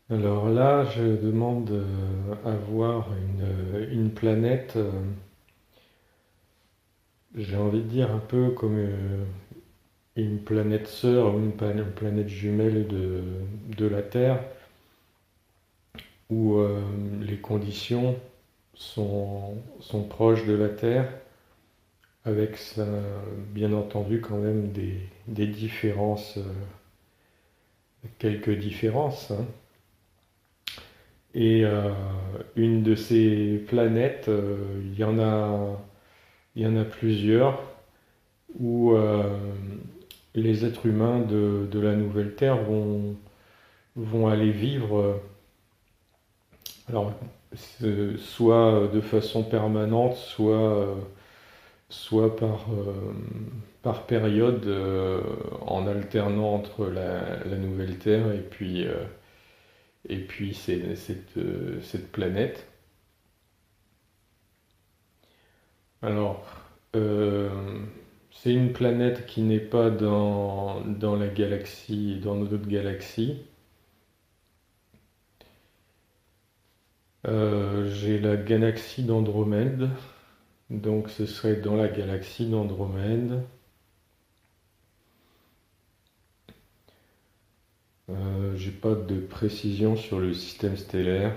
Alors là, je demande à voir une planète, j'ai envie de dire un peu comme une planète sœur ou une planète jumelle de la Terre, où les conditions sont proches de la Terre, avec ça, bien entendu quand même des différences, quelques différences, hein. Et une de ces planètes, il y en a plusieurs où les êtres humains de la nouvelle Terre vont aller vivre, alors, soit de façon permanente, soit par période, en alternant entre la nouvelle Terre et puis cette planète. Alors, euh, c'est une planète qui n'est pas dans la galaxie, dans notre galaxie. J'ai la galaxie d'Andromède, donc ce serait dans la galaxie d'Andromède. J'ai pas de précision sur le système stellaire.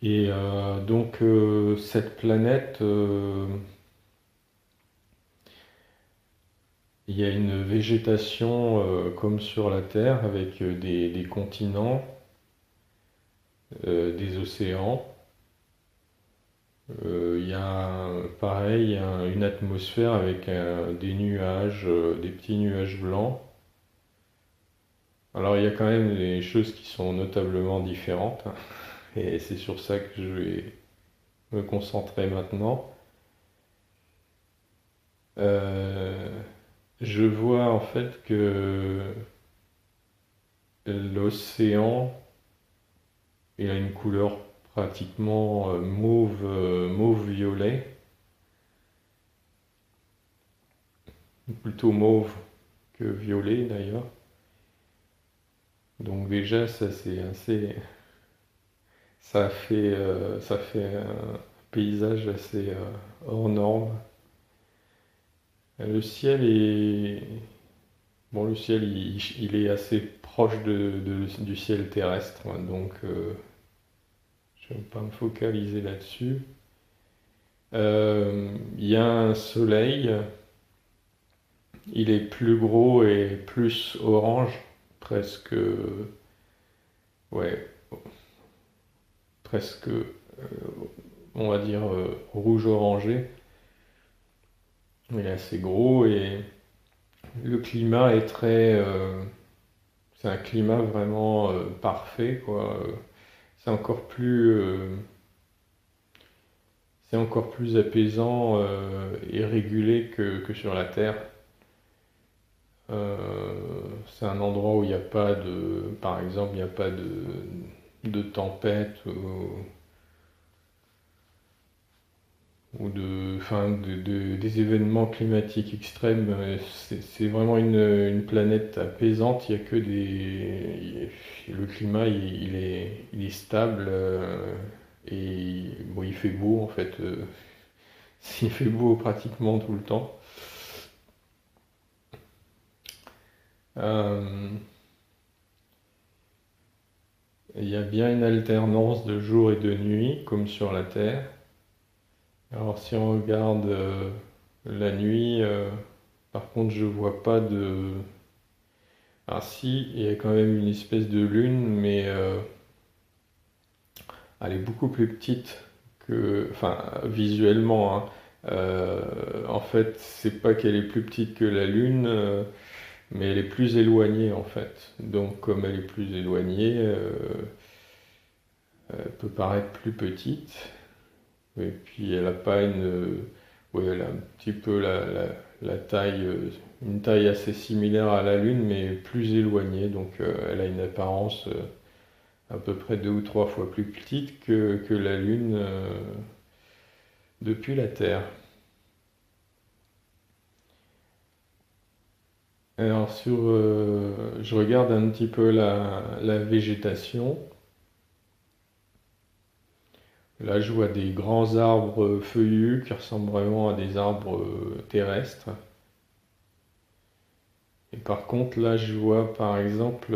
Et donc cette planète, il y a une végétation comme sur la Terre avec des continents, des océans. Il y a pareil une atmosphère avec des nuages, des petits nuages blancs. Alors il y a quand même des choses qui sont notablement différentes, hein, et c'est sur ça que je vais me concentrer maintenant. Euh, je vois en fait que l'océan, il a une couleur pratiquement mauve-violet, plutôt mauve que violet d'ailleurs. Donc déjà ça c'est assez, ça fait un paysage assez hors norme. Le ciel est bon, le ciel il est assez proche du ciel terrestre, hein, donc je ne vais pas me focaliser là-dessus. Il y a un soleil, il est plus gros et plus orange, presque, ouais, presque, on va dire rouge orangé. Il est assez gros et le climat est c'est un climat vraiment parfait, quoi. C'est encore plus, euh, c'est encore plus apaisant et régulé que sur la Terre. C'est un endroit où il n'y a pas par exemple, il n'y a pas de tempête ou enfin, des événements climatiques extrêmes. C'est vraiment une planète apaisante. Il y a que le climat, il est stable et bon, il fait beau en fait. Il fait beau pratiquement tout le temps. Euh, il y a bien une alternance de jour et de nuit, comme sur la Terre. Alors si on regarde la nuit, par contre je vois pas de... Ah si, il y a quand même une espèce de lune, mais elle est beaucoup plus petite enfin visuellement, hein. En fait, c'est pas qu'elle est plus petite que la lune, mais elle est plus éloignée en fait. Donc comme elle est plus éloignée, elle peut paraître plus petite. Et puis elle a pas ouais, elle a un petit peu la taille, une taille assez similaire à la Lune, mais plus éloignée. Donc elle a une apparence à peu près 2 ou 3 fois plus petite que la Lune depuis la Terre. Alors je regarde un petit peu la végétation. Là, je vois des grands arbres feuillus qui ressemblent vraiment à des arbres terrestres. Et par contre, là, je vois par exemple,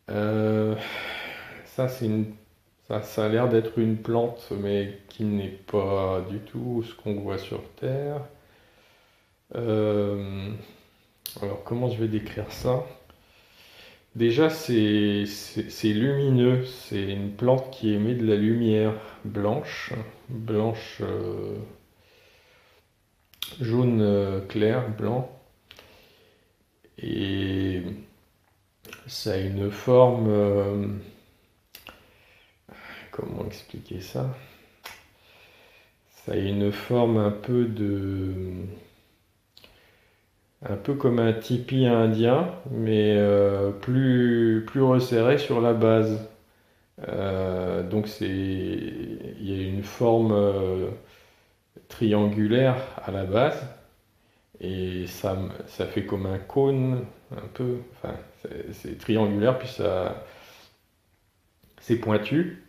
euh, ça, ça a l'air d'être une plante, mais qui n'est pas du tout ce qu'on voit sur Terre. Euh, alors, comment je vais décrire ça? Déjà, c'est lumineux. C'est une plante qui émet de la lumière blanche, blanche, jaune clair, blanc. Et ça a une forme. Comment expliquer ça? Ça a une forme un peu comme un tipi indien, mais plus resserré sur la base. Donc il y a une forme triangulaire à la base, et ça fait comme un cône, un peu. Enfin, c'est triangulaire, puis c'est pointu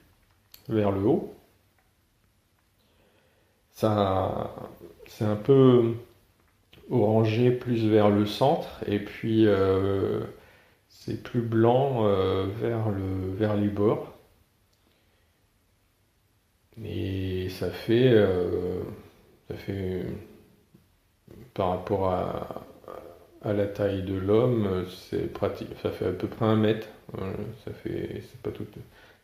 vers le haut. Ça, c'est un peu orangé plus vers le centre, et puis c'est plus blanc vers les bords. Et ça fait par rapport à la taille de l'homme, c'est pratique. Ça fait à peu près 1 mètre. C'est pas tout,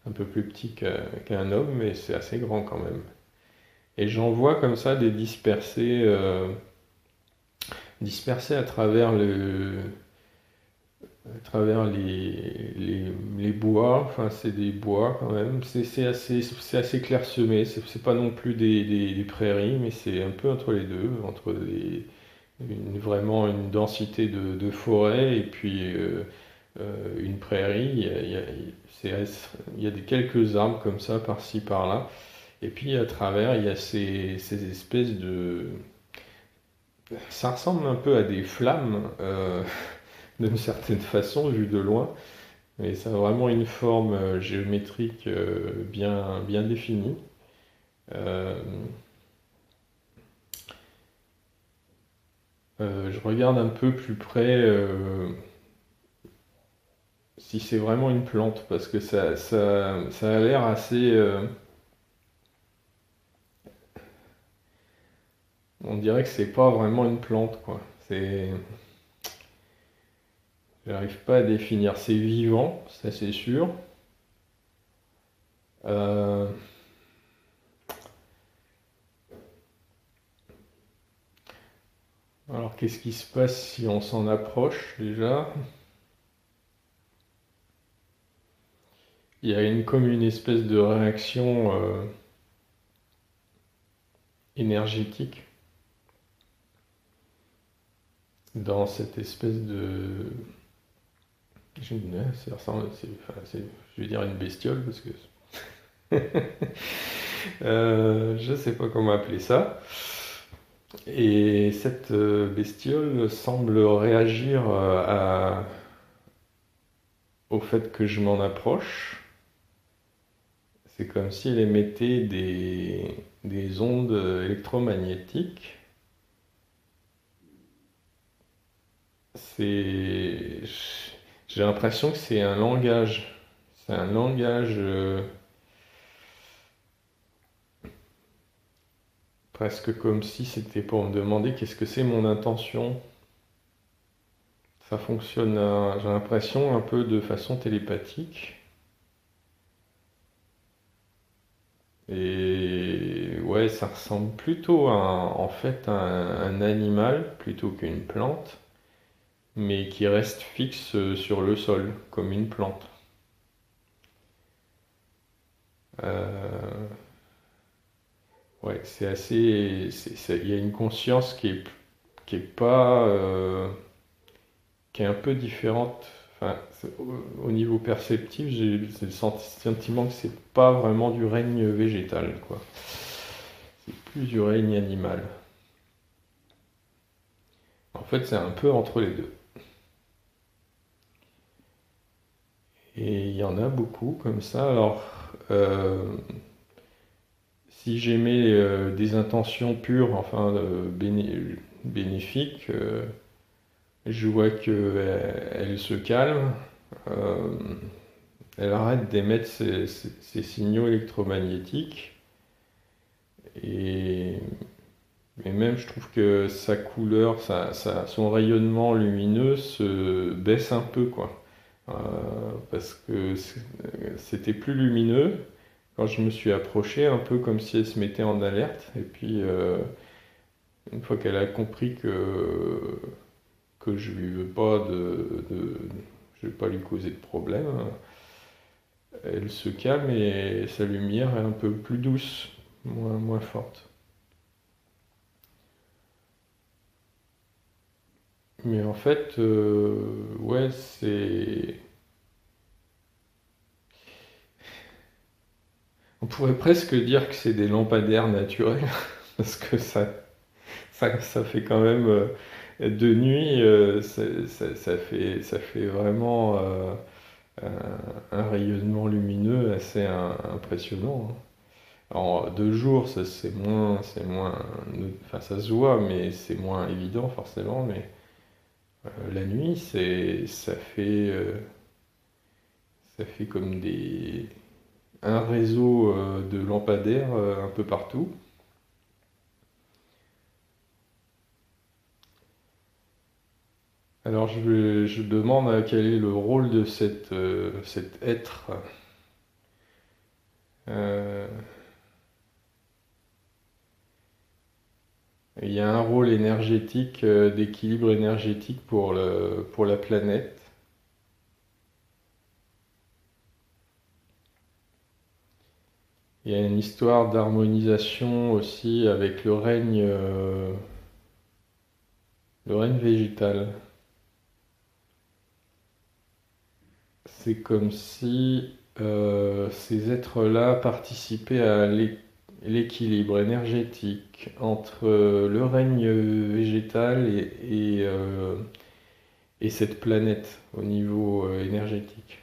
un peu plus petit qu'un homme, mais c'est assez grand quand même. Et j'en vois comme ça des dispersés à travers les bois. Enfin, c'est des bois quand même. C'est assez clairsemé. C'est pas non plus des prairies, mais c'est un peu entre les deux, vraiment une densité de forêt et puis une prairie. Il y a quelques arbres comme ça, par-ci, par-là. Et puis à travers, il y a ces espèces de. Ça ressemble un peu à des flammes, d'une certaine façon, vu de loin. Mais ça a vraiment une forme géométrique bien définie. Euh, je regarde un peu plus près si c'est vraiment une plante, parce que ça a l'air assez. On dirait que c'est pas vraiment une plante, quoi. J'arrive pas à définir. C'est vivant, ça c'est sûr. Euh, alors qu'est-ce qui se passe si on s'en approche déjà? Il y a comme une espèce de réaction énergétique dans cette espèce de. Ça ressemble, enfin, je vais dire une bestiole parce que je sais pas comment appeler ça. Et cette bestiole semble réagir au fait que je m'en approche. C'est comme si elle émettait des ondes électromagnétiques. C'est, j'ai l'impression que c'est un langage. C'est un langage presque comme si c'était pour me demander qu'est-ce que c'est mon intention. Ça fonctionne, j'ai l'impression, un peu de façon télépathique. Et ouais, ça ressemble plutôt en fait à un animal plutôt qu'une plante, mais qui reste fixe sur le sol, comme une plante. Euh, ouais, c'est assez. Il y a une conscience qui est pas. Qui est un peu différente. Enfin, au niveau perceptif, j'ai le sentiment que c'est pas vraiment du règne végétal, quoi. C'est plus du règne animal. fait, c'est un peu entre les deux. Et il y en a beaucoup comme ça. Alors, euh, si j'aimais des intentions pures, enfin bénéfiques, je vois qu'elle se calme, euh, elle arrête d'émettre ces signaux électromagnétiques, et, et même je trouve que sa couleur, son rayonnement lumineux se baisse un peu, quoi. Euh, Parce que c'était plus lumineux quand je me suis approché, un peu comme si elle se mettait en alerte. Et puis, une fois qu'elle a compris que je lui veux pas je vais pas lui causer de problème, elle se calme et sa lumière est un peu plus douce, moins forte. Mais en fait, ouais, on pourrait presque dire que c'est des lampadaires naturels, parce que ça fait quand même de nuit, ça fait vraiment un rayonnement lumineux assez impressionnant, hein. En 2 jours, enfin ça se voit, mais c'est moins évident forcément. Mais la nuit, ça fait comme un réseau de lampadaires un peu partout. Alors je demande quel est le rôle de cet être. Euh, il y a un rôle énergétique, d'équilibre énergétique pour la planète. Il y a une histoire d'harmonisation aussi avec le règne végétal. C'est comme si ces êtres-là participaient à l'équilibre énergétique entre le règne végétal et cette planète au niveau énergétique.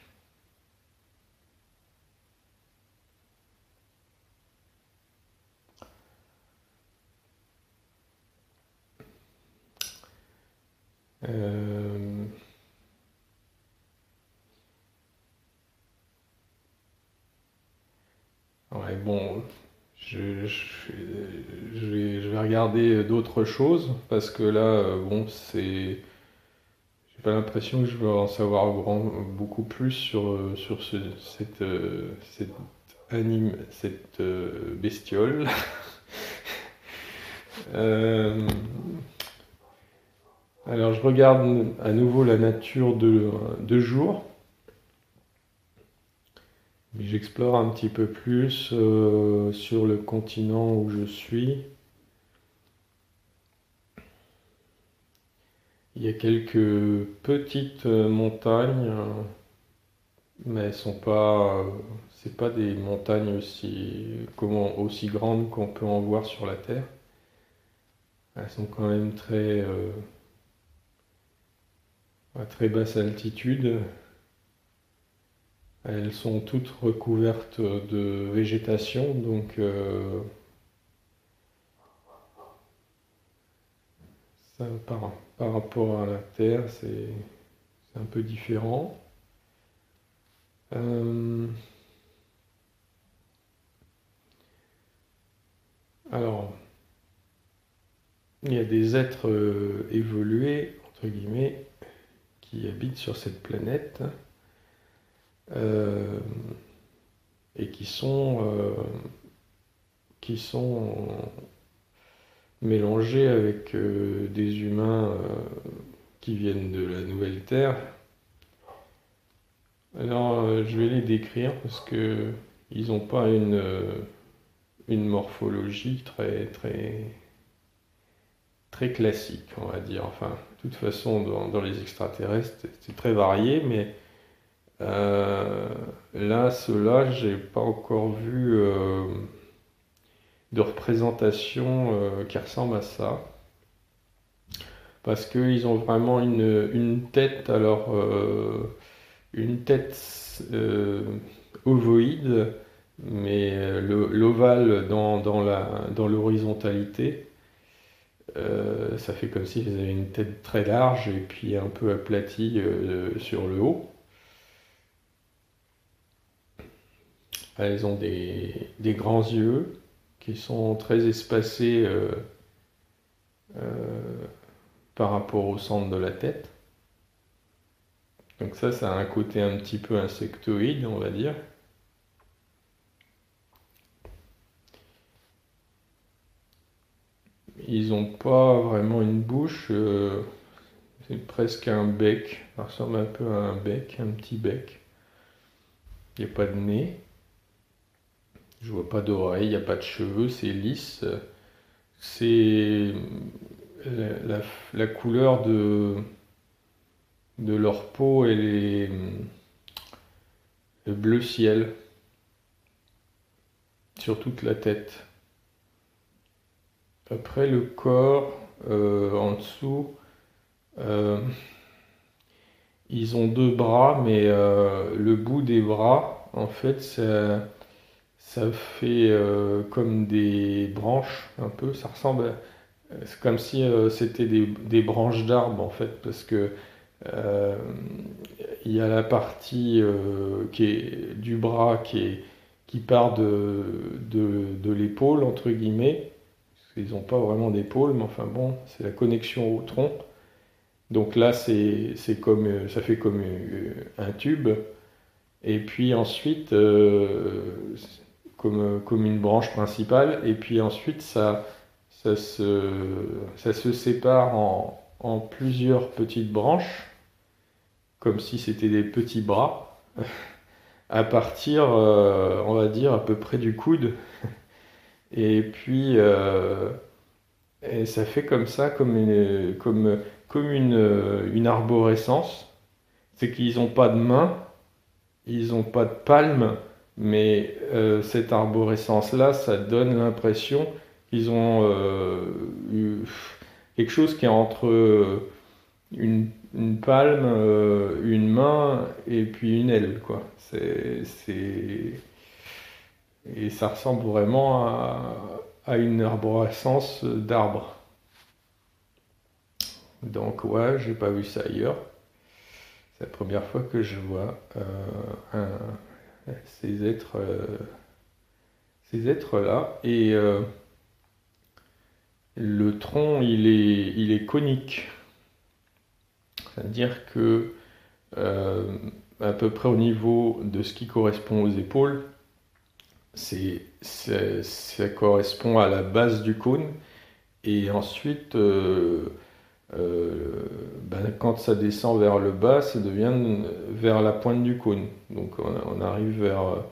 Euh, ouais, bon, je, je- je vais regarder d'autres choses parce que là, bon, j'ai pas l'impression que je vais en savoir beaucoup plus sur cette bestiole. Euh, alors je regarde à nouveau la nature de jour, mais j'explore un petit peu plus sur le continent où je suis. Il y a quelques petites montagnes, mais elles sont pas, c'est pas des montagnes aussi grandes qu'on peut en voir sur la Terre. Elles sont quand même à très basse altitude. Elles sont toutes recouvertes de végétation, donc ça, par rapport à la Terre, c'est un peu différent. Euh, alors, il y a des êtres évolués, entre guillemets, qui habitent sur cette planète euh, et qui sont mélangés avec des humains qui viennent de la Nouvelle Terre. Alors, je vais les décrire parce que ils n'ont pas une morphologie très classique, on va dire. Enfin, de toute façon, dans les extraterrestres, c'est très varié, mais euh, là, ceux-là, j'ai pas encore vu de représentation qui ressemble à ça. parce qu'ils ont vraiment une tête, alors une tête ovoïde, mais l'ovale dans l'horizontalité. Ça fait comme s'ils avaient une tête très large et puis un peu aplatie sur le haut. Elles ont des grands yeux qui sont très espacés euh, par rapport au centre de la tête. Donc ça a un côté un petit peu insectoïde, on va dire. Ils n'ont pas vraiment une bouche, c'est presque un bec. Ça ressemble un peu à un bec, un petit bec. Il n'y a pas de nez, je vois pas d'oreilles, il n'y a pas de cheveux, c'est lisse. C'est la couleur de leur peau, elle est bleu ciel sur toute la tête. Après le corps, en dessous, euh, ils ont deux bras, mais le bout des bras, en fait, ça fait comme des branches, un peu. Ça ressemble c'est comme si c'était des branches d'arbres, en fait, parce que euh, il y a la partie qui est du bras qui part de l'épaule, entre guillemets. Ils n'ont pas vraiment d'épaule, mais enfin bon, c'est la connexion au tronc. Donc là, c'est comme, ça fait comme un tube. Et puis ensuite, comme une branche principale. Et puis ensuite, ça se, ça se sépare en plusieurs petites branches, comme si c'était des petits bras, à partir, on va dire, à peu près du coude. Et puis, et ça fait comme ça, comme une arborescence. C'est qu'ils n'ont pas de main, ils n'ont pas de palme, mais cette arborescence-là, ça donne l'impression qu'ils ont eu quelque chose qui est entre une palme, une main et puis une aile, quoi. Et ça ressemble vraiment à une arborescence d'arbres. Donc ouais, j'ai pas vu ça ailleurs. C'est la première fois que je vois ces êtres, ces êtres-là. Et le tronc, il est conique. C'est-à-dire que euh, à peu près au niveau de ce qui correspond aux épaules, ça correspond à la base du cône. Et ensuite, ben, quand ça descend vers le bas, ça devient vers la pointe du cône. Donc on arrive vers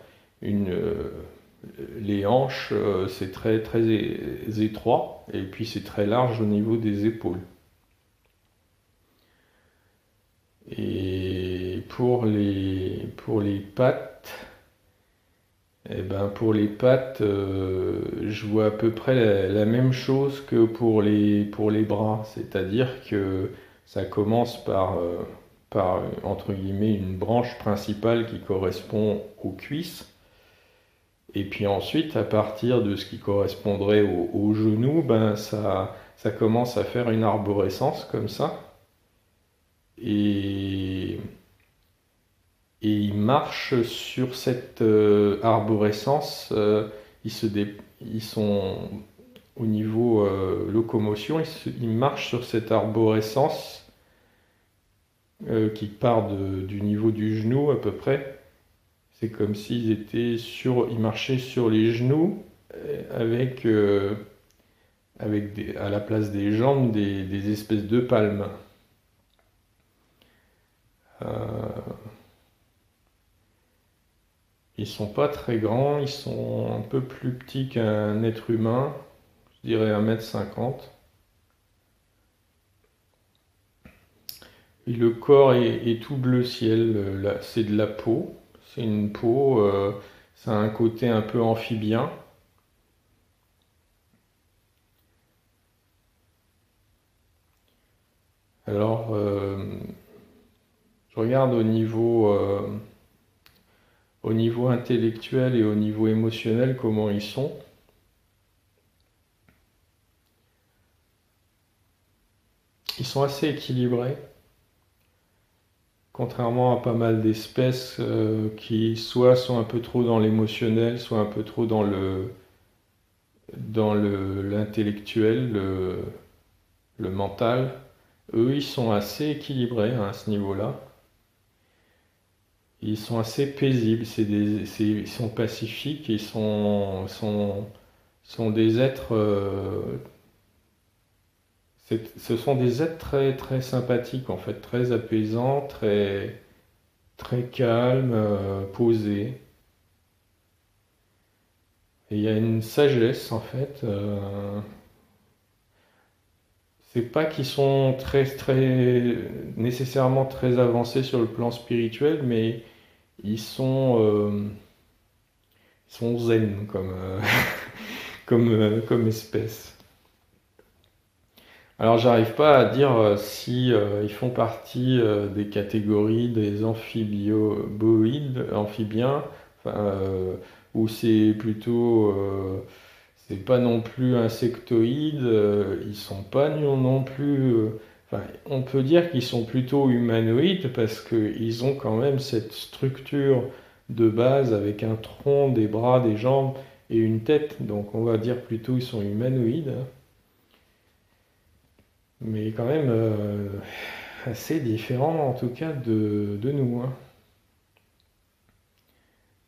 une, les hanches, c'est très très étroit, et puis c'est très large au niveau des épaules. Et pour les pattes, eh ben pour les pattes, je vois à peu près la même chose que pour les bras, c'est-à-dire que ça commence par, entre guillemets, une branche principale qui correspond aux cuisses, et puis ensuite, à partir de ce qui correspondrait aux genoux, ben ça commence à faire une arborescence comme ça, et, et ils marchent sur cette arborescence, ils sont au niveau locomotion, ils marchent sur cette arborescence qui part du niveau du genou à peu près. C'est comme s'ils ils marchaient sur les genoux avec, à la place des jambes des espèces de palmes. Euh, Ils sont pas très grands, ils sont un peu plus petits qu'un être humain, je dirais 1,50 m. Et le corps est tout bleu ciel, là, c'est de la peau, c'est une peau, ça a un côté un peu amphibien. Alors, je regarde au niveau intellectuel et au niveau émotionnel comment ils sont. Ils sont assez équilibrés, contrairement à pas mal d'espèces qui soit sont un peu trop dans l'émotionnel, soit un peu trop dans l'intellectuel, le mental. Eux, ils sont assez équilibrés hein, à ce niveau-là. Ils sont assez paisibles, ils sont pacifiques, sont des êtres, ce sont des êtres très, très sympathiques en fait, très apaisants, très, très calmes, posés. Et il y a une sagesse en fait. C'est pas qu'ils sont très, très, nécessairement très avancés sur le plan spirituel, mais ils sont, euh, ils sont zen comme espèce. Alors, j'arrive pas à dire si ils font partie des catégories des amphibiens, enfin, ou c'est plutôt, c'est pas non plus insectoïdes, ils sont pas non plus, enfin, on peut dire qu'ils sont plutôt humanoïdes parce qu'ils ont quand même cette structure de base avec un tronc, des bras, des jambes et une tête, donc on va dire plutôt ils sont humanoïdes. Mais quand même assez différent en tout cas de nous, hein.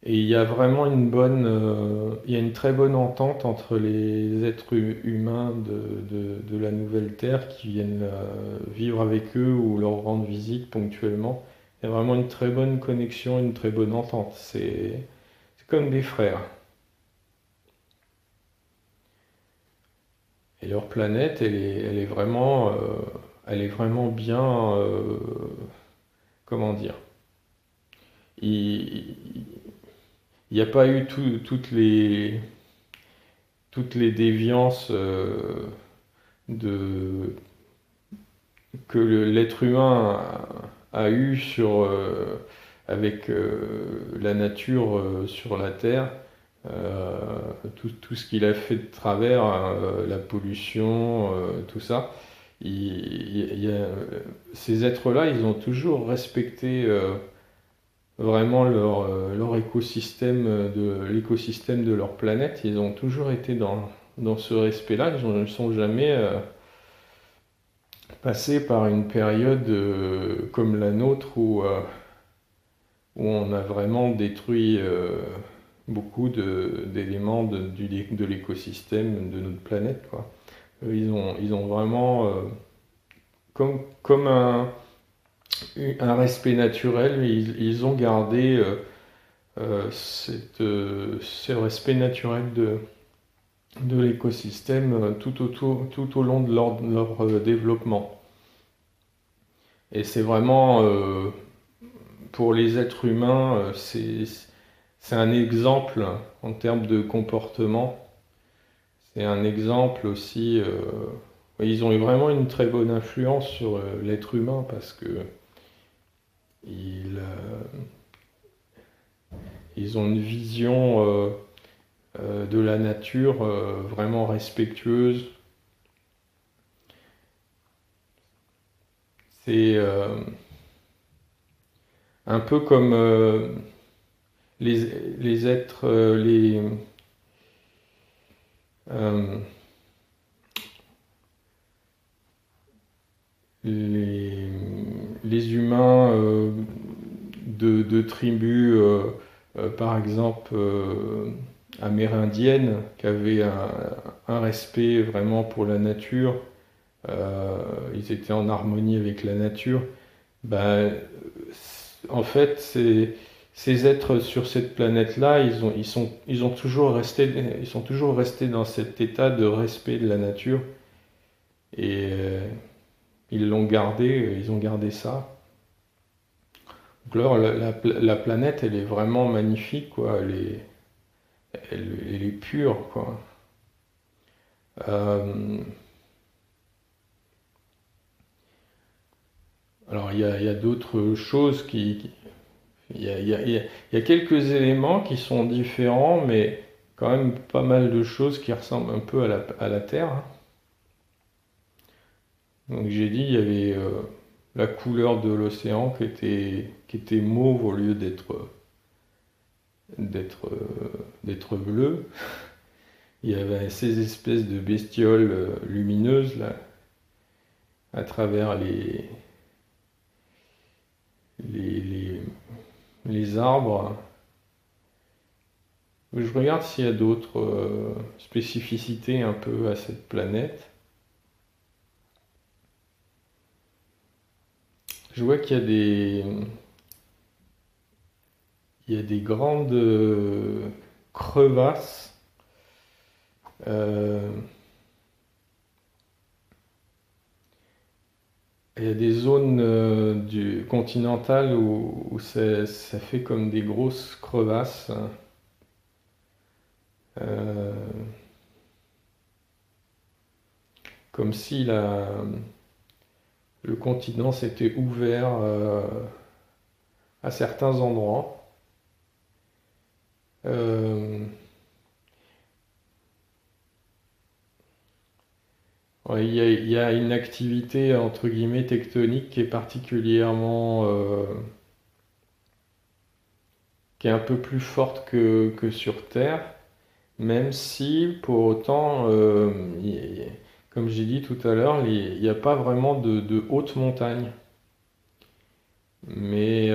Et il y a vraiment il y a une très bonne entente entre les êtres humains de la nouvelle Terre qui viennent vivre avec eux ou leur rendre visite ponctuellement. Il y a vraiment une très bonne connexion, une très bonne entente. C'est comme des frères. Et leur planète, elle est vraiment bien, comment dire, il n'y a pas eu toutes les déviances de, que l'être humain a eu avec la nature sur la Terre. Euh, tout ce qu'il a fait de travers, la pollution, tout ça. Ces êtres-là, ils ont toujours respecté vraiment leur écosystème, l'écosystème de leur planète. Ils ont toujours été dans ce respect-là. Ils ne sont jamais passés par une période comme la nôtre où on a vraiment détruit beaucoup d'éléments de l'écosystème de notre planète, quoi. Ils ont vraiment, comme un respect naturel, ils ont gardé ce respect naturel de l'écosystème tout au long de leur développement. Et c'est vraiment, pour les êtres humains, c'est un exemple en termes de comportement. C'est un exemple aussi. Ils ont eu vraiment une très bonne influence sur l'être humain parce que ils, euh, ils ont une vision de la nature vraiment respectueuse. C'est un peu comme les êtres, euh, les, les humains de tribus, par exemple amérindiennes, qui avaient un respect vraiment pour la nature. Ils étaient en harmonie avec la nature. Ben, en fait, ces êtres sur cette planète-là, ils sont toujours restés dans cet état de respect de la nature et ils ont gardé ça. Donc là, la planète, elle est vraiment magnifique, quoi. Elle est pure, quoi. Euh, Alors il y a d'autres choses il y a quelques éléments qui sont différents, mais quand même pas mal de choses qui ressemblent un peu à la Terre, hein. Donc j'ai dit, il y avait la couleur de l'océan qui était mauve au lieu d'être bleu. Il y avait ces espèces de bestioles lumineuses là, à travers les, les, les arbres. Je regarde s'il y a d'autres spécificités un peu à cette planète. Je vois il y a des grandes crevasses. euh, il y a des zones continentales où ça fait comme des grosses crevasses. euh, Comme si le continent s'était ouvert à certains endroits. Euh, ouais, il y a une activité entre guillemets tectonique qui est particulièrement, qui est un peu plus forte que sur Terre, même si pour autant, comme j'ai dit tout à l'heure, il n'y a pas vraiment de hautes montagnes. Mais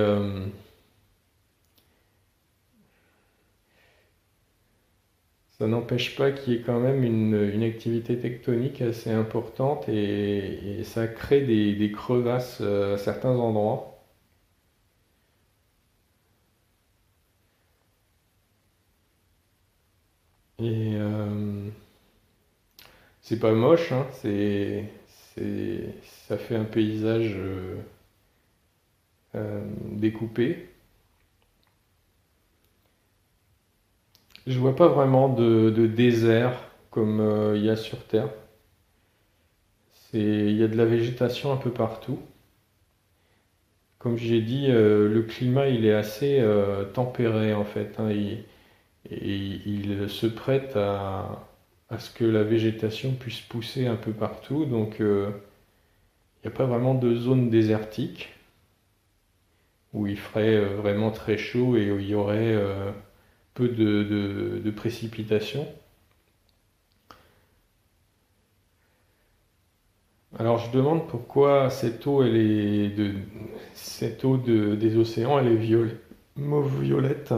ça n'empêche pas qu'il y ait quand même une activité tectonique assez importante et ça crée des crevasses à certains endroits. Et c'est pas moche, hein, ça fait un paysage découpé. Je vois pas vraiment de désert comme il y a sur Terre. Il y a de la végétation un peu partout. Comme j'ai dit, le climat il est assez tempéré en fait, hein. Et il se prête à ce que la végétation puisse pousser un peu partout. Donc il n'y a pas vraiment de zone désertique où il ferait vraiment très chaud et où il y aurait peu de précipitations. Alors je demande pourquoi cette eau des océans, elle est mauve violette.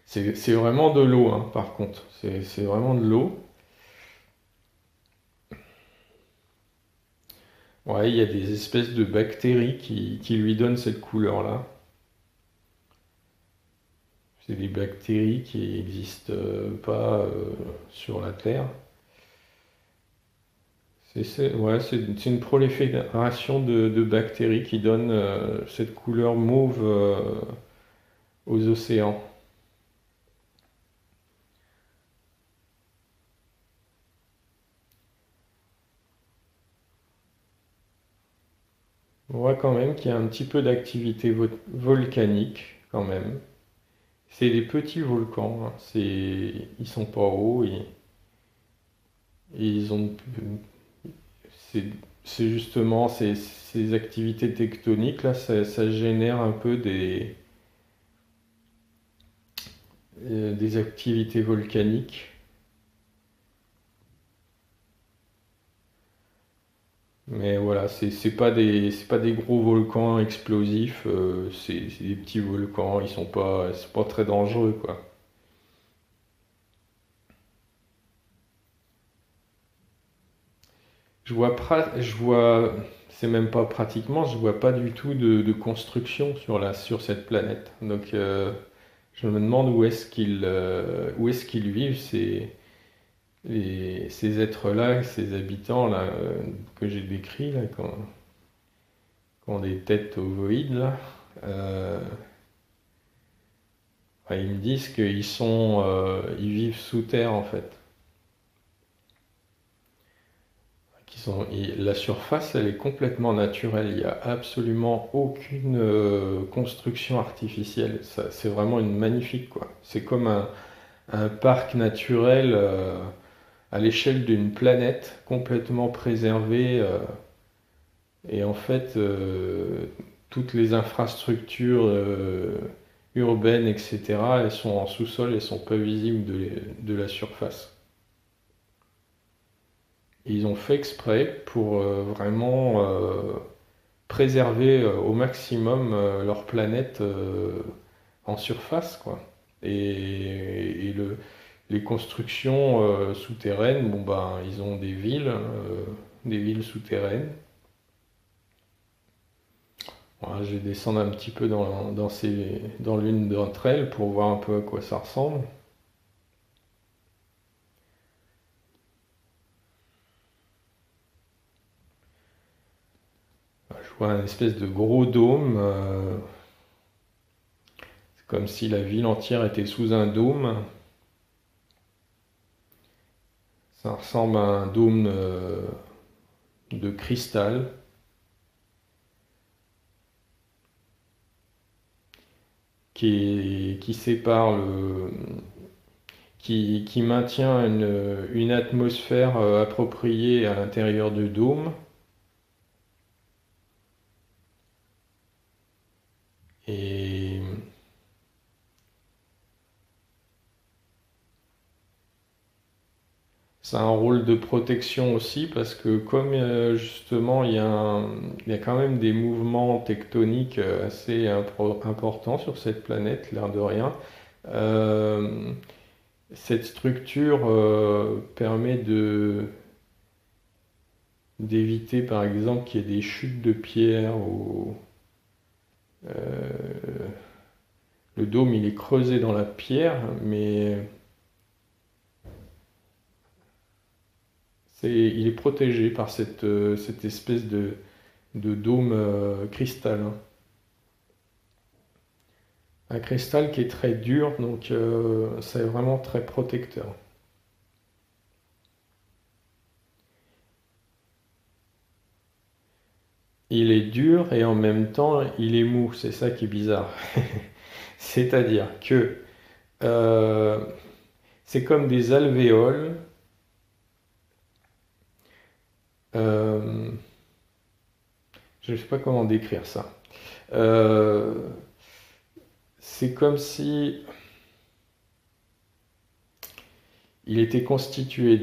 C'est vraiment de l'eau, hein, par contre. C'est vraiment de l'eau. Ouais, il y a des espèces de bactéries qui lui donnent cette couleur-là. C'est des bactéries qui n'existent pas sur la Terre. Ouais, c'est une prolifération de bactéries qui donne cette couleur mauve aux océans. On voit quand même qu'il y a un petit peu d'activité volcanique quand même. C'est des petits volcans, hein. Ils sont pas hauts, ils ont, c'est c'est justement ces activités tectoniques là, ça génère un peu des activités volcaniques. Mais voilà, c'est pas des gros volcans explosifs, c'est des petits volcans, c'est pas très dangereux quoi. Je vois, c'est même pas pratiquement, je vois pas du tout de construction sur cette planète. Donc je me demande où est-ce qu'ils vivent ces êtres-là, ces habitants-là que j'ai décrits là, qui ont des têtes ovoïdes là. Euh, ouais, ils me disent ils vivent sous terre en fait. La surface, elle est complètement naturelle. Il n'y a absolument aucune construction artificielle. C'est vraiment une magnifique, quoi. C'est comme un parc naturel à l'échelle d'une planète complètement préservée. Et en fait, toutes les infrastructures urbaines, etc., elles sont en sous-sol, elles sont pas visibles de la surface. Et ils ont fait exprès pour vraiment préserver au maximum leur planète en surface, quoi. Les constructions souterraines, bon ben, ils ont des villes souterraines. Voilà, je vais descendre un petit peu dans l'une d'entre elles pour voir un peu à quoi ça ressemble. Je vois un espèce de gros dôme, c'est comme si la ville entière était sous un dôme. Ça ressemble à un dôme de cristal qui sépare qui maintient une atmosphère appropriée à l'intérieur du dôme. Et ça a un rôle de protection aussi parce que comme justement il y a quand même des mouvements tectoniques assez importants sur cette planète, l'air de rien, euh, cette structure permet d'éviter par exemple qu'il y ait des chutes de pierre ou le dôme il est creusé dans la pierre, mais il est protégé par cette espèce de dôme cristal, hein. Un cristal qui est très dur, donc c'est vraiment très protecteur. Il est dur et en même temps il est mou, c'est ça qui est bizarre. C'est-à-dire que euh, c'est comme des alvéoles. euh, je ne sais pas comment décrire ça. Euh, c'est comme si il était constitué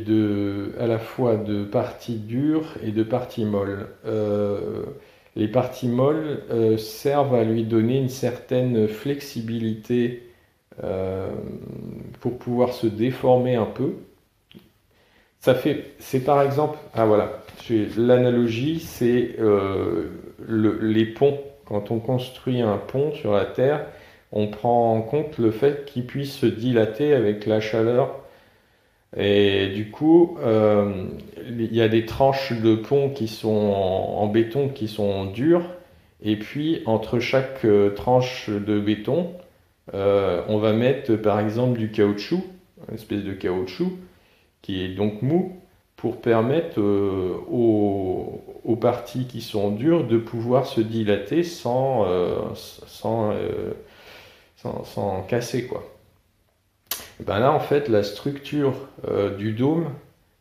à la fois de parties dures et de parties molles. Les parties molles servent à lui donner une certaine flexibilité euh, pour pouvoir se déformer un peu. C'est par exemple, ah voilà, l'analogie, c'est les ponts. Quand on construit un pont sur la Terre, on prend en compte le fait qu'il puisse se dilater avec la chaleur et du coup, il y a des tranches de pont qui sont en béton qui sont dures. Et puis, entre chaque tranche de béton, on va mettre par exemple du caoutchouc, une espèce de caoutchouc, qui est donc mou, pour permettre aux parties qui sont dures de pouvoir se dilater sans casser, quoi. Ben là, en fait, la structure du dôme,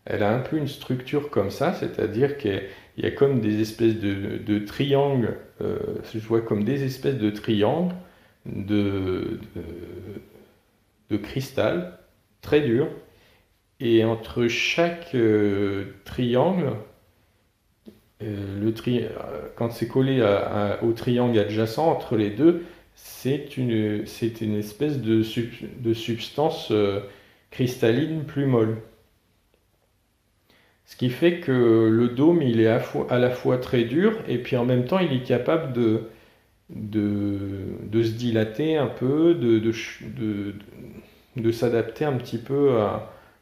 elle a un peu une structure comme ça, c'est-à-dire qu'il y a comme des espèces de triangles, je vois comme des espèces de triangles de cristal très dur, et entre chaque triangle, quand c'est collé au triangle adjacent entre les deux, c'est une espèce de substance cristalline plus molle. Ce qui fait que le dôme, il est à la fois très dur et puis en même temps, il est capable de se dilater un peu, de s'adapter un petit peu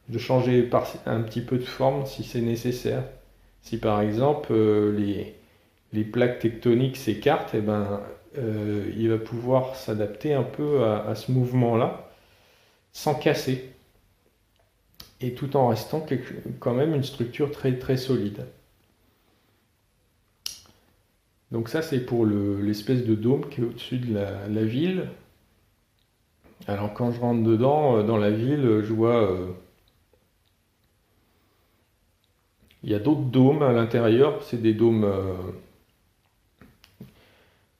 de changer un petit peu de forme si c'est nécessaire. Si par exemple les plaques tectoniques s'écartent, eh ben, il va pouvoir s'adapter un peu à ce mouvement-là sans casser et tout en restant quand même une structure très très solide. Donc ça, c'est pour l'espèce de dôme qui est au-dessus de la ville. Alors quand je rentre dedans, dans la ville, je vois, il y a d'autres dômes à l'intérieur. C'est des dômes,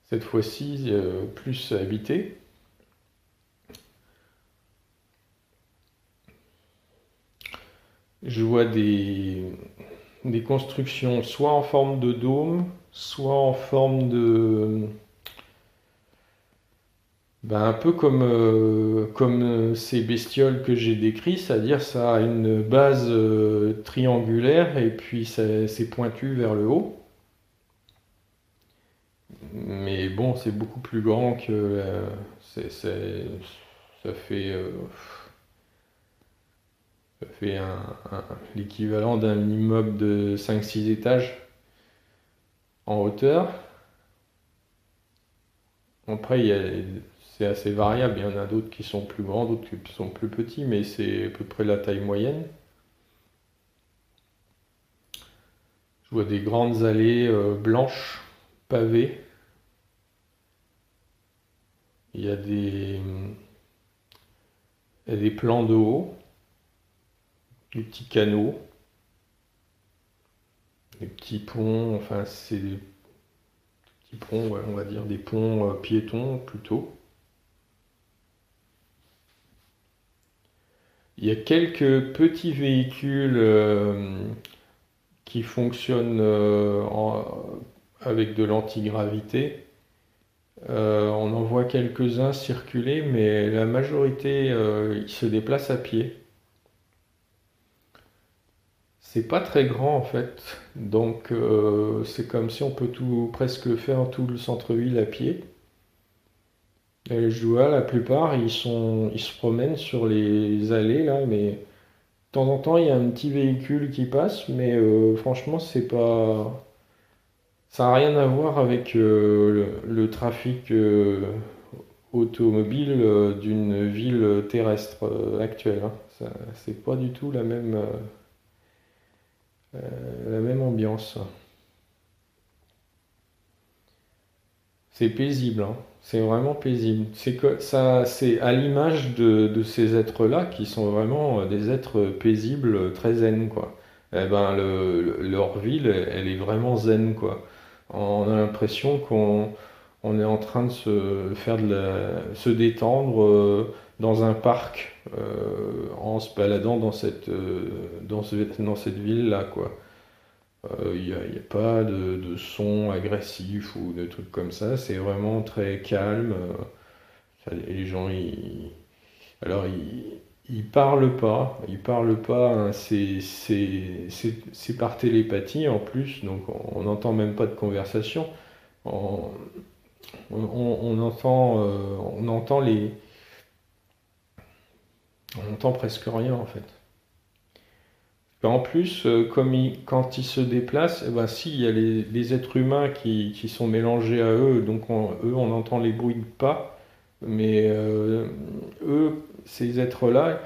cette fois-ci, plus habités. Je vois des constructions soit en forme de dôme, soit en forme de... Ben, un peu comme ces bestioles que j'ai décrites, c'est-à-dire ça a une base triangulaire et puis c'est pointu vers le haut. Mais bon, c'est beaucoup plus grand que... ça fait, ça fait l'équivalent d'un immeuble de 5-6 étages en hauteur. Après, c'est assez variable. Il y en a d'autres qui sont plus grands, d'autres qui sont plus petits, mais c'est à peu près la taille moyenne. Je vois des grandes allées blanches, pavées. Il y a il y a des plans de haut, des petits canaux, des petits ponts, enfin c'est des petits ponts, ouais, on va dire des ponts piétons plutôt. Il y a quelques petits véhicules qui fonctionnent avec de l'antigravité. On en voit quelques-uns circuler, mais la majorité, ils se déplacent à pied. C'est pas très grand en fait, donc c'est comme si on peut presque faire tout le centre-ville à pied. Et les joueurs, la plupart, ils se promènent sur les allées là, mais de temps en temps, il y a un petit véhicule qui passe, mais franchement, c'est pas, ça n'a rien à voir avec le trafic automobile d'une ville terrestre actuelle, hein. C'est pas du tout la même ambiance. C'est paisible, hein. C'est vraiment paisible. C'est que ça, c'est à l'image de ces êtres-là qui sont vraiment des êtres paisibles, très zen, quoi. Eh ben, leur ville, elle est vraiment zen, quoi. On a l'impression on est en train de se détendre dans un parc en se baladant dans cette ville-là, quoi. Il y a pas de son agressif ou de trucs comme ça, c'est vraiment très calme. Les gens, alors ils parlent pas, hein, c'est par télépathie en plus, donc on n'entend même pas de conversation. On, on entend on entend presque rien en fait. En plus, quand ils se déplacent, eh ben, si, il y a les êtres humains qui sont mélangés à eux, donc eux, on entend les bruits de pas, mais eux, ces êtres-là,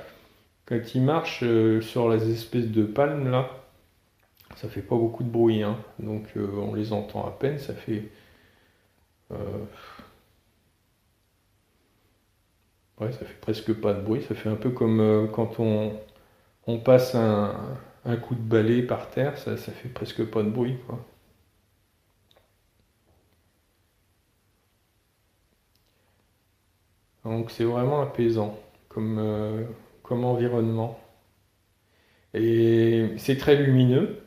quand ils marchent sur les espèces de palmes, là, ça fait pas beaucoup de bruit, hein. Donc on les entend à peine, euh, ouais, ça fait presque pas de bruit, ça fait un peu comme quand on passe un coup de balai par terre, ça fait presque pas de bruit, quoi. Donc c'est vraiment apaisant comme environnement. Et c'est très lumineux.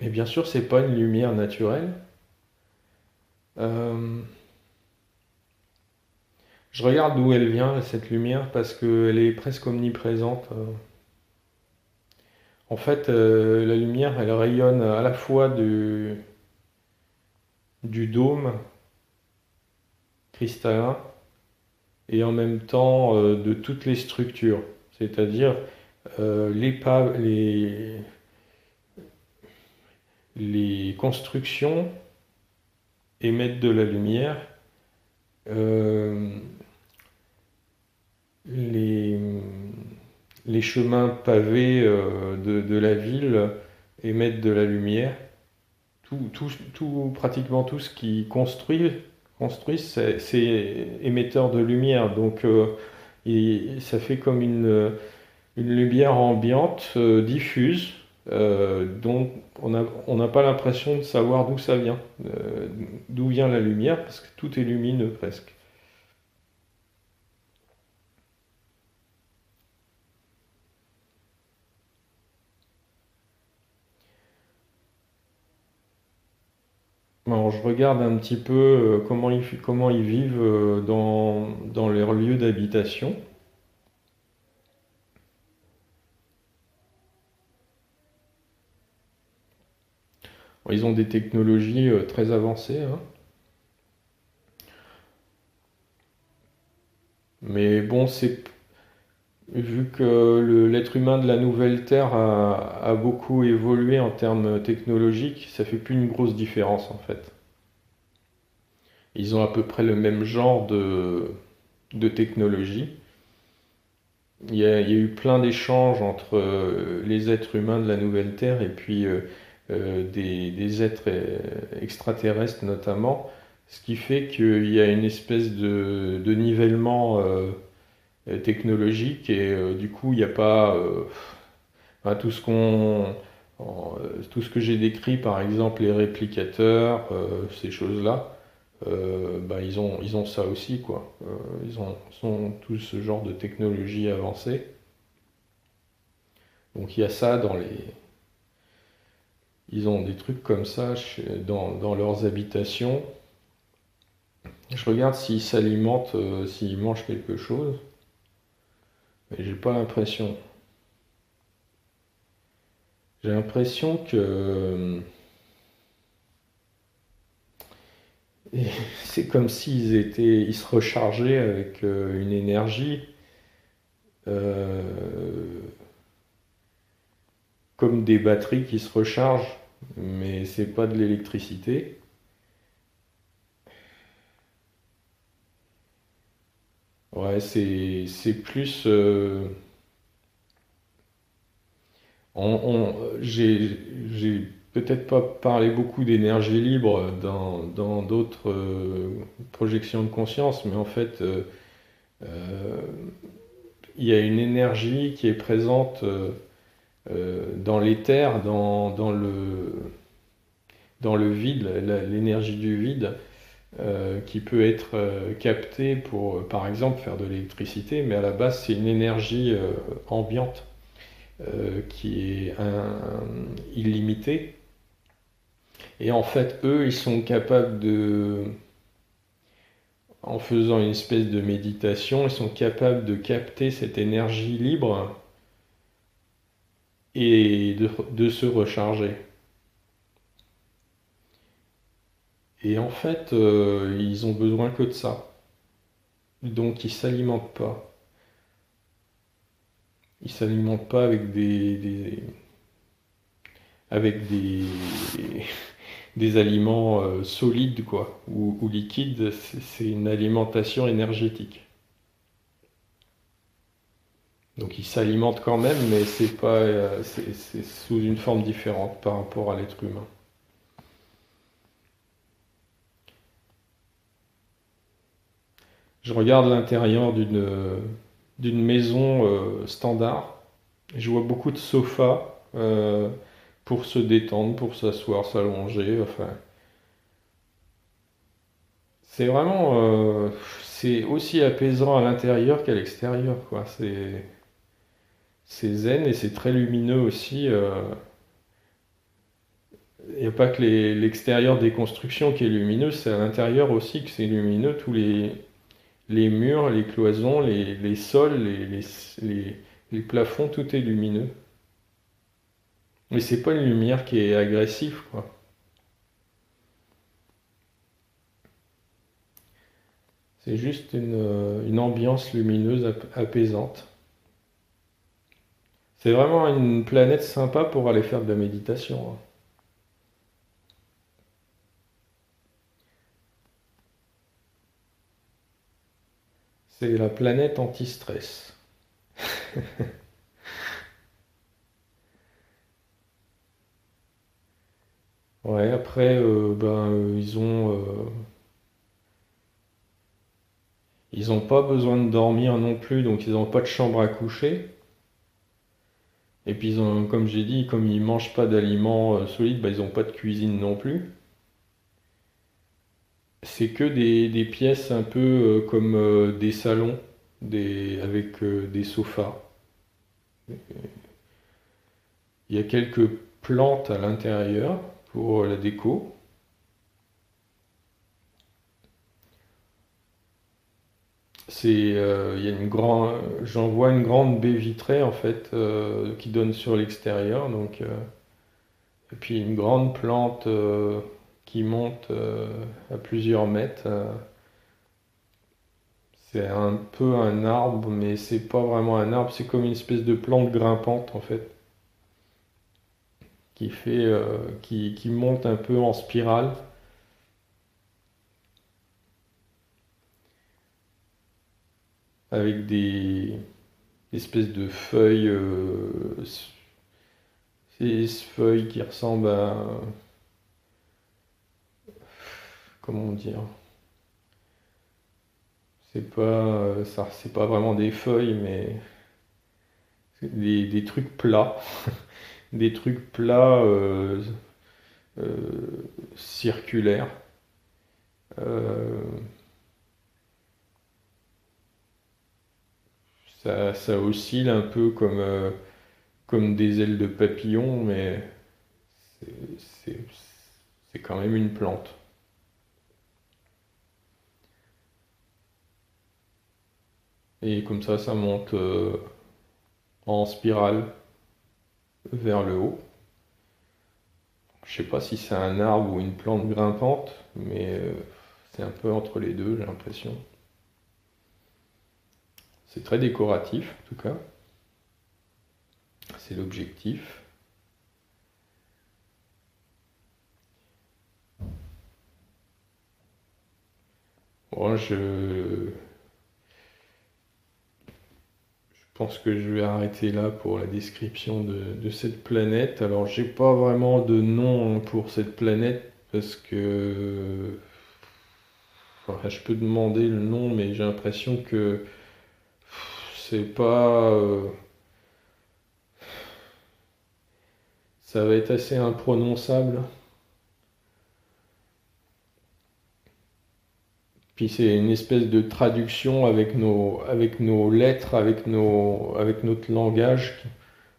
Et bien sûr, c'est pas une lumière naturelle. Euh, je regarde d'où elle vient, cette lumière, parce qu'elle est presque omniprésente. En fait, la lumière, elle rayonne à la fois du dôme cristallin et en même temps de toutes les structures. C'est-à-dire les constructions émettent de la lumière, euh, les, les chemins pavés de la ville émettent de la lumière. pratiquement tout ce qui construit c'est émetteur de lumière. Donc, ça fait comme une lumière ambiante, diffuse, dont on n'a pas l'impression de savoir d'où ça vient, d'où vient la lumière, parce que tout est lumineux presque. Alors, je regarde un petit peu comment ils vivent dans leur lieu d'habitation. Ils ont des technologies très avancées, hein. Mais bon, vu que l'être humain de la nouvelle Terre a beaucoup évolué en termes technologiques, ça fait plus une grosse différence en fait. Ils ont à peu près le même genre de technologie. Il y a eu plein d'échanges entre les êtres humains de la nouvelle Terre et puis des êtres extraterrestres notamment, ce qui fait qu'il y a une espèce de nivellement technologique et du coup il n'y a pas enfin, tout ce que j'ai décrit, par exemple les réplicateurs, ces choses-là, bah, ils ont ça aussi, quoi. Ils ont tous ce genre de technologie avancée. Donc il y a ça dans les... Ils ont des trucs comme ça dans leurs habitations. Je regarde s'ils s'alimentent, s'ils mangent quelque chose, mais j'ai pas l'impression. J'ai l'impression que c'est comme ils se rechargeaient avec une énergie euh, comme des batteries qui se rechargent, mais c'est pas de l'électricité. Ouais, c'est plus. J'ai peut-être pas parlé beaucoup d'énergie libre dans d'autres projections de conscience, mais en fait, euh, il y a une énergie qui est présente dans l'éther, dans le vide, l'énergie du vide, qui peut être captée pour, par exemple, faire de l'électricité, mais à la base, c'est une énergie ambiante qui est illimitée. Et en fait, eux, ils sont capables en faisant une espèce de méditation, ils sont capables de capter cette énergie libre et de se recharger. Et en fait, ils ont besoin que de ça. Donc ils s'alimentent pas. Ils s'alimentent pas avec des aliments solides quoi, ou liquides. C'est une alimentation énergétique. Donc ils s'alimentent quand même, mais c'est pas, c'est sous une forme différente par rapport à l'être humain. Je regarde l'intérieur d'une maison standard. Je vois beaucoup de sofas pour se détendre, pour s'asseoir, s'allonger. Enfin, c'est vraiment, c'est aussi apaisant à l'intérieur qu'à l'extérieur, quoi. C'est zen et c'est très lumineux aussi. Il n'y a pas que l'extérieur des constructions qui est lumineux, c'est à l'intérieur aussi que c'est lumineux. Les murs, les cloisons, les sols, les plafonds, tout est lumineux. Mais c'est pas une lumière qui est agressive, quoi. C'est juste une ambiance lumineuse apaisante. C'est vraiment une planète sympa pour aller faire de la méditation, hein. C'est la planète anti-stress. Ouais, après, ils ont pas besoin de dormir non plus, donc ils n'ont pas de chambre à coucher. Et puis comme j'ai dit, comme ils mangent pas d'aliments solides, bah, ils n'ont pas de cuisine non plus. C'est que des pièces un peu comme des salons, avec des sofas. Il y a quelques plantes à l'intérieur pour la déco. Il y a j'en vois une grande baie vitrée en fait qui donne sur l'extérieur. Et puis une grande plante qui monte à plusieurs mètres. C'est un peu un arbre, mais c'est pas vraiment un arbre. C'est comme une espèce de plante grimpante en fait, qui monte un peu en spirale avec des espèces de feuilles, ces feuilles qui ressemblent à, comment dire, c'est pas vraiment des feuilles, mais c'est des trucs plats, des trucs plats circulaires. Euh, ça oscille un peu comme des ailes de papillon, mais c'est c'est- c'est quand même une plante. Et comme ça monte en spirale vers le haut. Je sais pas si c'est un arbre ou une plante grimpante, mais c'est un peu entre les deux, j'ai l'impression. C'est très décoratif, en tout cas. C'est l'objectif. Bon, je pense que je vais arrêter là pour la description de cette planète. Alors, j'ai pas vraiment de nom pour cette planète parce que enfin, je peux demander le nom, mais j'ai l'impression que c'est pas. Ça va être assez imprononçable. Puis c'est une espèce de traduction avec nos lettres, avec notre langage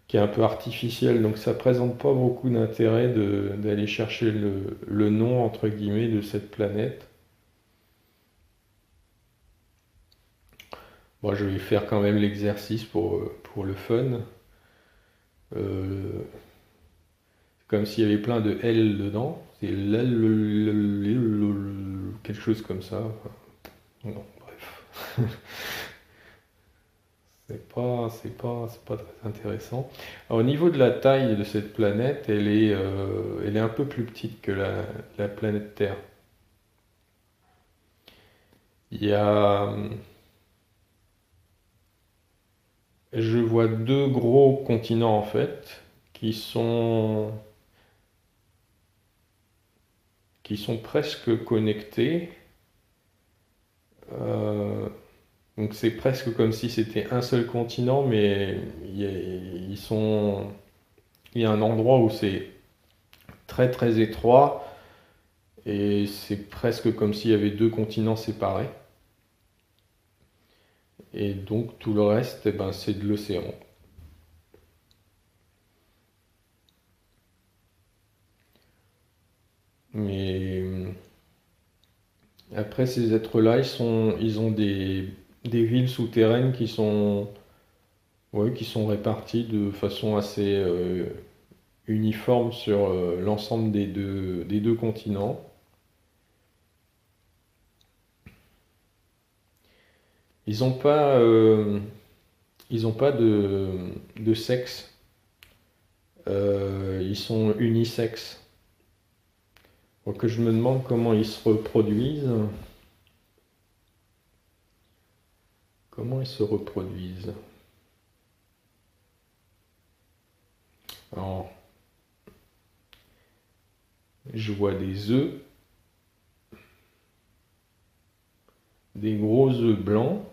qui est un peu artificiel. Donc ça présente pas beaucoup d'intérêt d'aller chercher le nom, entre guillemets, de cette planète. Moi, je vais faire quand même l'exercice pour le fun. Euh, c'est comme s'il y avait plein de L dedans. C'est quelque chose comme ça. Non, bref. C'est pas très intéressant. Alors, au niveau de la taille de cette planète, elle est un peu plus petite que la planète Terre. Il y a, je vois deux gros continents en fait, qui sont, qui sont presque connectés. Euh, donc c'est presque comme si c'était un seul continent, mais ils sont, il y a un endroit où c'est très très étroit et c'est presque comme s'il y avait deux continents séparés. Et donc tout le reste, eh ben, c'est de l'océan. Mais après, ces êtres-là, ils ont des villes souterraines ouais, qui sont réparties de façon assez uniforme sur l'ensemble des deux continents. Ils n'ont pas, ils ont pas de sexe. Ils sont unisexes. Donc je me demande comment ils se reproduisent. Comment ils se reproduisent? Alors, Je vois des œufs, des gros œufs blancs.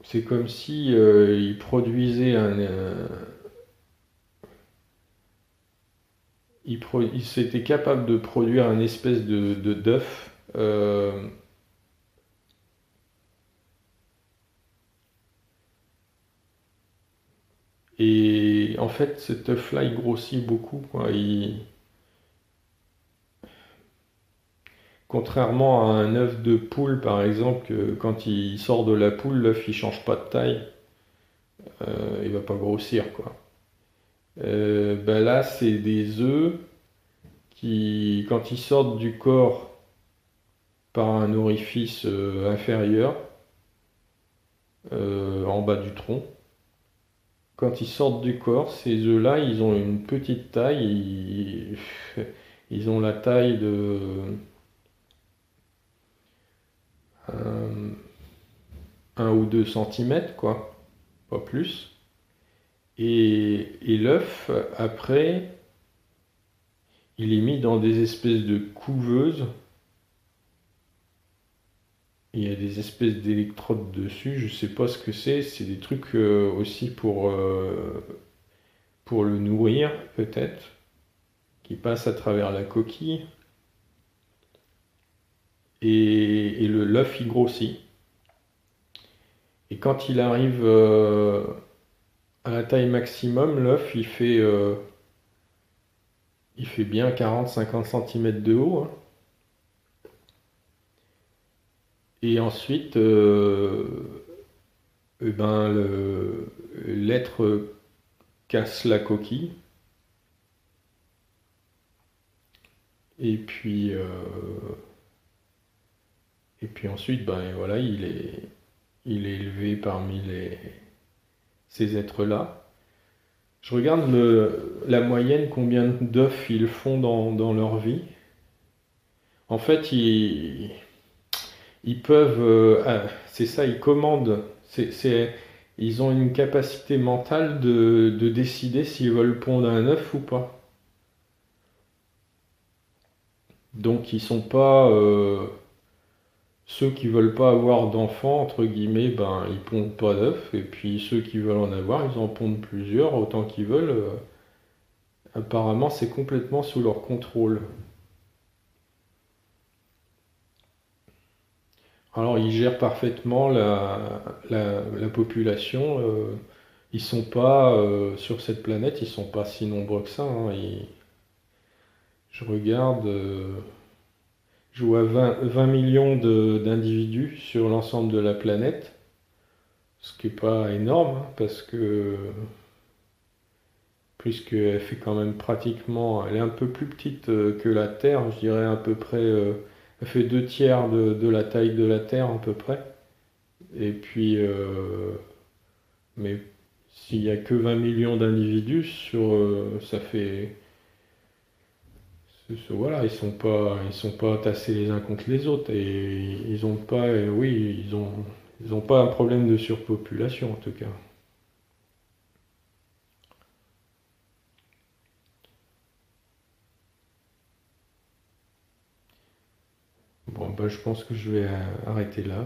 C'est comme si ils produisaient ils étaient capables de produire un espèce de d'œuf. Et en fait, cet œuf-là, il grossit beaucoup, quoi. Contrairement à un œuf de poule, par exemple, que quand il sort de la poule, l'œuf il change pas de taille, il va pas grossir, quoi. Ben là, c'est des œufs qui, quand ils sortent du corps par un orifice inférieur, en bas du tronc, quand ils sortent du corps, ces œufs-là, ils ont une petite taille, ils ont la taille de un, 1 ou 2 centimètres, quoi, pas plus. Et l'œuf, après, il est mis dans des espèces de couveuses. Il y a des espèces d'électrodes dessus, je sais pas ce que c'est. C'est des trucs aussi pour le nourrir, peut-être, qui passent à travers la coquille. Et l'œuf, il grossit. Et quand il arrive à la taille maximum, l'œuf, il fait bien 40-50 centimètres de haut, hein. Et ensuite, eh ben, l'être casse la coquille. Et puis, ensuite, ben, voilà, il est élevé parmi ces êtres-là. Je regarde la moyenne, combien d'œufs ils font dans leur vie. En fait, ils peuvent, c'est ça, ils commandent. Ils ont une capacité mentale de décider s'ils veulent pondre un œuf ou pas. Donc, ils sont pas ceux qui veulent pas avoir d'enfants, entre guillemets, ben ils pondent pas d'œufs. Et puis ceux qui veulent en avoir, ils en pondent plusieurs autant qu'ils veulent. Apparemment, c'est complètement sous leur contrôle. Alors, ils gèrent parfaitement la population. Ils sont pas sur cette planète, ils sont pas si nombreux que ça, hein. Je regarde, je vois 20 millions d'individus sur l'ensemble de la planète, ce qui est pas énorme, hein, parce que puisqu'elle fait quand même pratiquement, elle est un peu plus petite que la Terre, je dirais à peu près, elle fait 2 tiers de la taille de la Terre à peu près. Et puis, mais s'il y a que 20 millions d'individus ça fait, voilà, ils sont pas tassés les uns contre les autres et ils ont pas, oui, ils ont pas un problème de surpopulation en tout cas. Bon, bah, je pense que je vais arrêter là.